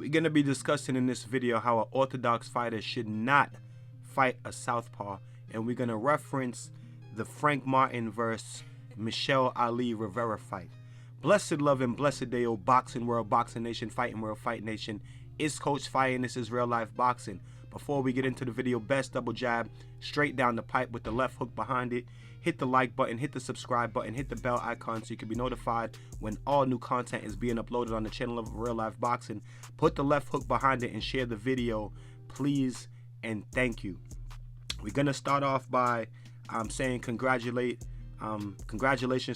We're going to be discussing in this video how an Orthodox fighter should not fight a Southpaw, and we're going to reference the Frank Martin versus Michel Ali Rivera fight. Blessed love and blessed day, oh boxing world, boxing nation, fighting world, fight nation. It's Coach Fire and this is real life boxing. Before we get into the video, best double jab straight down the pipe with the left hook behind it. Hit the like button, hit the subscribe button, hit the bell icon so you can be notified when all new content is being uploaded on the channel of Real Life Boxing. Put the left hook behind it and share the video, please and thank you. We're gonna start off by saying congratulations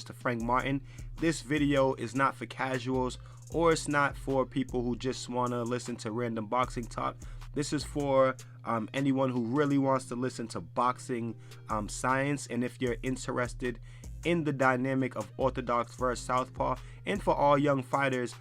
to Frank Martin. This video is not for casuals, or it's not for people who just want to listen to random boxing talk. This is for anyone who really wants to listen to boxing science, and if you're interested in the dynamic of Orthodox versus Southpaw, and for all young fighters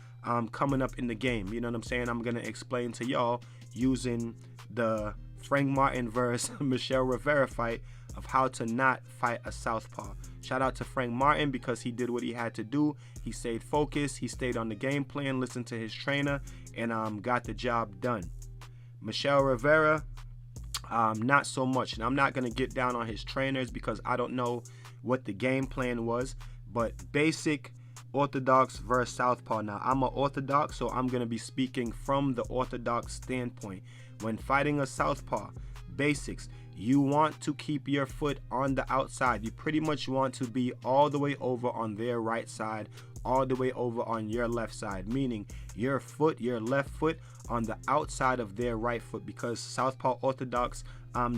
coming up in the game. You know what I'm saying? I'm gonna explain to y'all using the Frank Martin versus Michel Rivera fight of how to not fight a Southpaw. Shout out to Frank Martin because he did what he had to do. He stayed focused, he stayed on the game plan, listened to his trainer, and got the job done. Michel Rivera, not so much. And I'm not going to get down on his trainers because I don't know what the game plan was, but basic Orthodox versus Southpaw. Now, I'm an Orthodox, so I'm going to be speaking from the Orthodox standpoint. When fighting a Southpaw, basics, you want to keep your foot on the outside. You pretty much want to be all the way over on their right side, all the way over on your left side, meaning your left foot on the outside of their right foot, because Southpaw Orthodox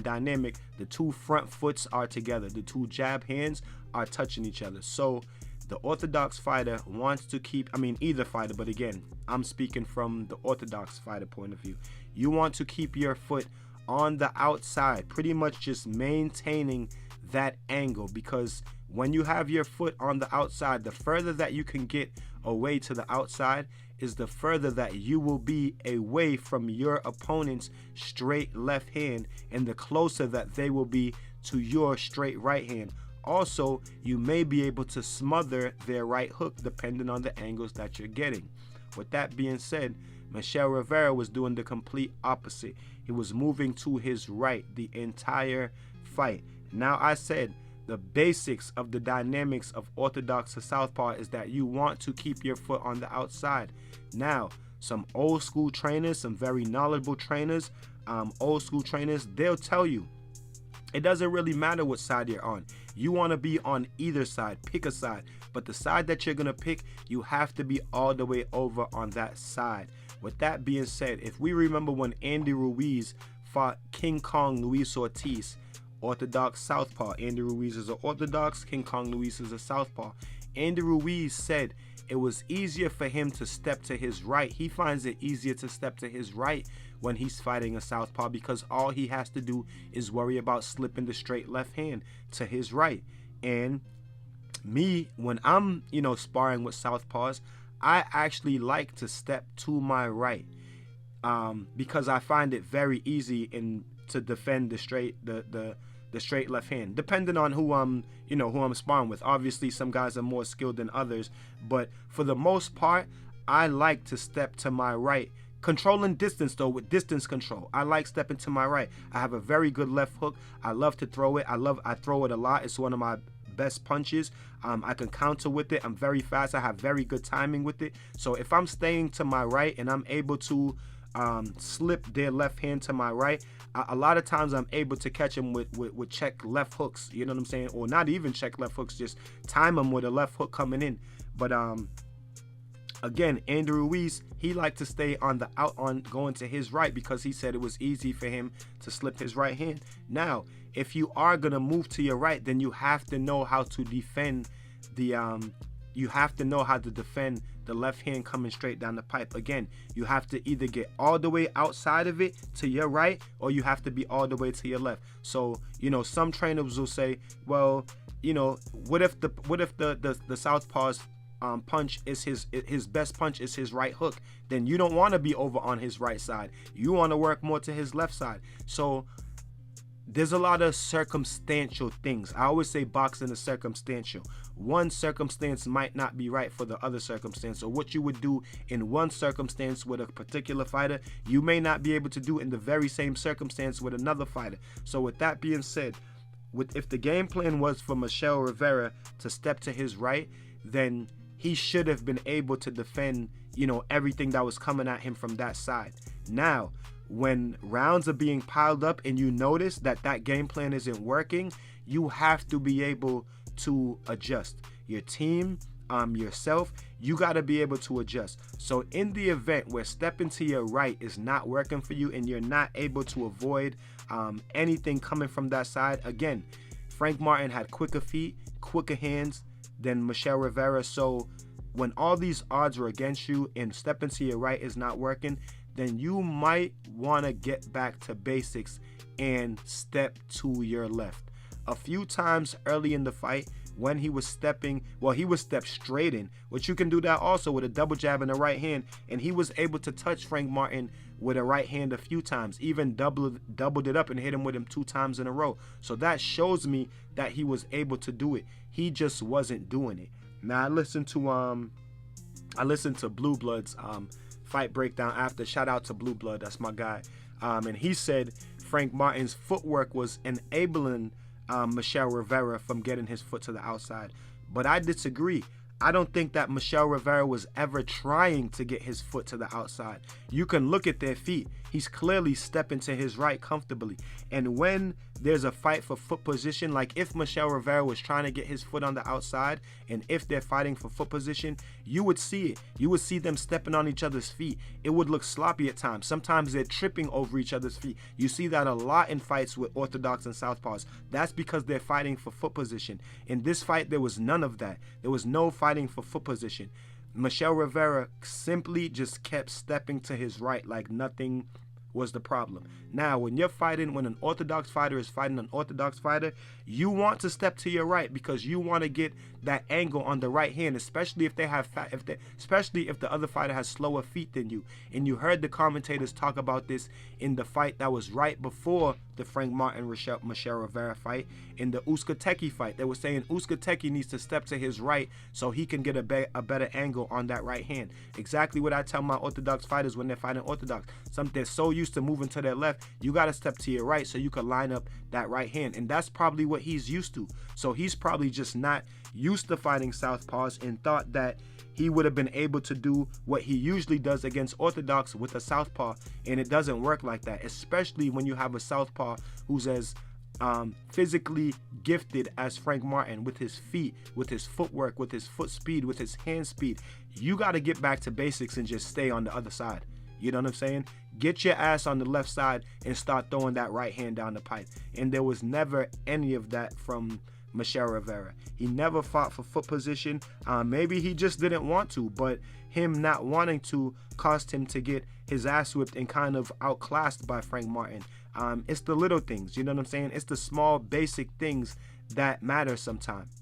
dynamic, the two front foots are together, the two jab hands are touching each other. So the Orthodox fighter wants to keep, either fighter, but again, I'm speaking from the Orthodox fighter point of view. You want to keep your foot on the outside, pretty much just maintaining that angle, because when you have your foot on the outside, the further that you can get away to the outside is the further that you will be away from your opponent's straight left hand, and the closer that they will be to your straight right hand. Also, you may be able to smother their right hook depending on the angles that you're getting. With that being said, Michel Rivera was doing the complete opposite. He was moving to his right the entire fight. Now, I said the basics of the dynamics of Orthodox to Southpaw is that you want to keep your foot on the outside. Now, some old school trainers, some very knowledgeable trainers, old school trainers, they'll tell you it doesn't really matter what side you're on. You want to be on either side, pick a side, but the side that you're going to pick, you have to be all the way over on that side. With that being said, if we remember when Andy Ruiz fought King Kong Luis Ortiz, Orthodox Southpaw. Andy Ruiz is an Orthodox, King Kong Luis is a Southpaw. Andy Ruiz said it was easier for him to step to his right. He finds it easier to step to his right when he's fighting a Southpaw, because all he has to do is worry about slipping the straight left hand to his right. And me, when I'm, sparring with Southpaws, I actually like to step to my right because I find it very easy to defend the straight left hand, depending on who I'm sparring with. Obviously, some guys are more skilled than others, but for the most part, I like to step to my right. Controlling distance though, with distance control, I like stepping to my right. I have a very good left hook. I love to throw it. I throw it a lot. It's one of my best punches. I can counter with it. I'm very fast. I have very good timing with it. So if I'm staying to my right and I'm able to slip their left hand to my right, a lot of times I'm able to catch them with check left hooks. You know what I'm saying? Or not even check left hooks, just time them with a left hook coming in. But again, Andy Ruiz, he liked to stay on going to his right because he said it was easy for him to slip his right hand. Now, if you are gonna move to your right, then you have to know how to defend the left hand coming straight down the pipe. Again, you have to either get all the way outside of it to your right, or you have to be all the way to your left. So, some trainers will say, well, what if the Southpaw's punch is his best punch is his right hook? Then you don't want to be over on his right side. You want to work more to his left side. So there's a lot of circumstantial things. I always say boxing is circumstantial. One circumstance might not be right for the other circumstance. So what you would do in one circumstance with a particular fighter, you may not be able to do in the very same circumstance with another fighter. So with that being said, if the game plan was for Michel Rivera to step to his right, then he should have been able to defend, everything that was coming at him from that side. Now, when rounds are being piled up and you notice that that game plan isn't working, you have to be able to adjust. Your team, yourself, you got to be able to adjust. So in the event where stepping to your right is not working for you and you're not able to avoid anything coming from that side, again, Frank Martin had quicker feet, quicker hands than Michel Rivera. So when all these odds are against you and stepping to your right is not working, then you might want to get back to basics and step to your left. A few times early in the fight, when he was stepping, he would step straight in, which you can do that also with a double jab in the right hand, and he was able to touch Frank Martin with a right hand a few times, even doubled it up and hit him with him 2 times in a row. So that shows me that he was able to do it. He just wasn't doing it. Now I listened to Blue Blood's fight breakdown after. Shout out to Blue Blood, that's my guy. And he said Frank Martin's footwork was enabling Michel Rivera from getting his foot to the outside. But I disagree. I don't think that Michel Rivera was ever trying to get his foot to the outside. You can look at their feet. He's clearly stepping to his right comfortably. And when there's a fight for foot position, like if Michel Rivera was trying to get his foot on the outside, and if they're fighting for foot position, you would see it. You would see them stepping on each other's feet. It would look sloppy at times. Sometimes they're tripping over each other's feet. You see that a lot in fights with Orthodox and Southpaws. That's because they're fighting for foot position. In this fight, there was none of that. There was no fighting for foot position. Michel Rivera simply just kept stepping to his right like nothing was the problem. Now, when an Orthodox fighter is fighting an Orthodox fighter, you want to step to your right because you want to get that angle on the right hand, especially if the other fighter has slower feet than you. And you heard the commentators talk about this in the fight that was right before the Frank Martin Michel Rivera fight. In the Uskateki fight, they were saying Uskateki needs to step to his right so he can get a better angle on that right hand. Exactly what I tell my Orthodox fighters when they're fighting Orthodox. They're so used to moving to their left, you got to step to your right so you can line up that right hand. And that's probably what he's used to. So he's probably just not used to fighting Southpaws and thought that he would have been able to do what he usually does against Orthodox with a Southpaw. And it doesn't work like that, especially when you have a Southpaw who's as physically gifted as Frank Martin, with his feet, with his footwork, with his foot speed, with his hand speed. You got to get back to basics and just stay on the other side. You know what I'm saying? Get your ass on the left side and start throwing that right hand down the pipe. And there was never any of that from Michel Rivera. He never fought for foot position. Maybe he just didn't want to, but him not wanting to caused him to get his ass whipped and kind of outclassed by Frank Martin. It's the little things, you know what I'm saying? It's the small basic things that matter sometimes.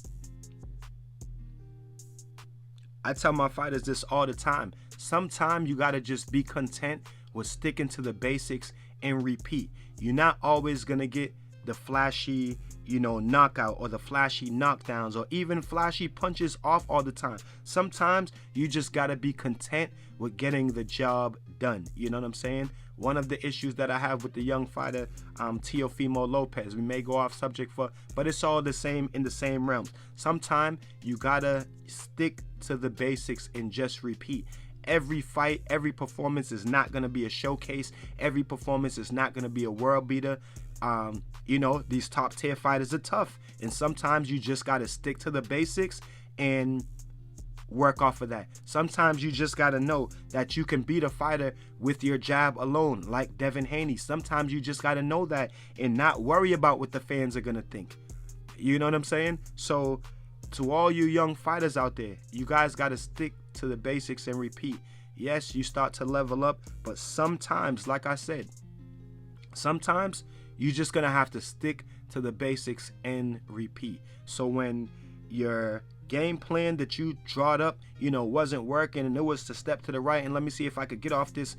I tell my fighters this all the time. Sometimes you got to just be content with sticking to the basics and repeat. You're not always going to get the flashy, knockout or the flashy knockdowns or even flashy punches off all the time. Sometimes you just got to be content with getting the job done. You know what I'm saying? One of the issues that I have with the young fighter, Teofimo Lopez, we may go off subject but it's all the same in the same realms. Sometimes you got to stick to the basics and just repeat. Every fight, every performance is not going to be a showcase. Every performance is not going to be a world beater. These top tier fighters are tough. And sometimes you just got to stick to the basics and work off of that. Sometimes you just got to know that you can beat a fighter with your jab alone, like Devin Haney. Sometimes you just got to know that and not worry about what the fans are going to think. You know what I'm saying? So to all you young fighters out there, you guys got to stick to the basics and repeat. Yes, you start to level up, but sometimes, like I said, sometimes you're just going to have to stick to the basics and repeat. So when your game plan that you drawed up, wasn't working and it was to step to the right and let me see if I could get off this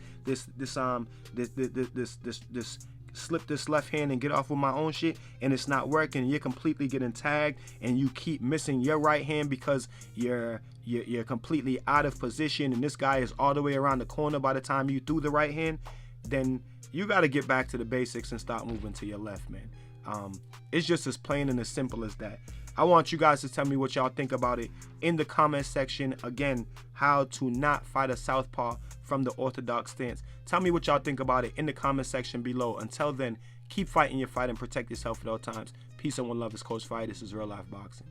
slip this left hand and get off with my own shit, and it's not working, you're completely getting tagged, and you keep missing your right hand because you're completely out of position, and this guy is all the way around the corner by the time you threw the right hand, then you got to get back to the basics and start moving to your left, man. It's just as plain and as simple as that. I want you guys to tell me what y'all think about it in the comment section. Again, how to not fight a southpaw from the orthodox stance. Tell me what y'all think about it in the comment section below. Until then, keep fighting your fight and protect yourself at all times. Peace and one love. It's Coach Fight. This is Real Life Boxing.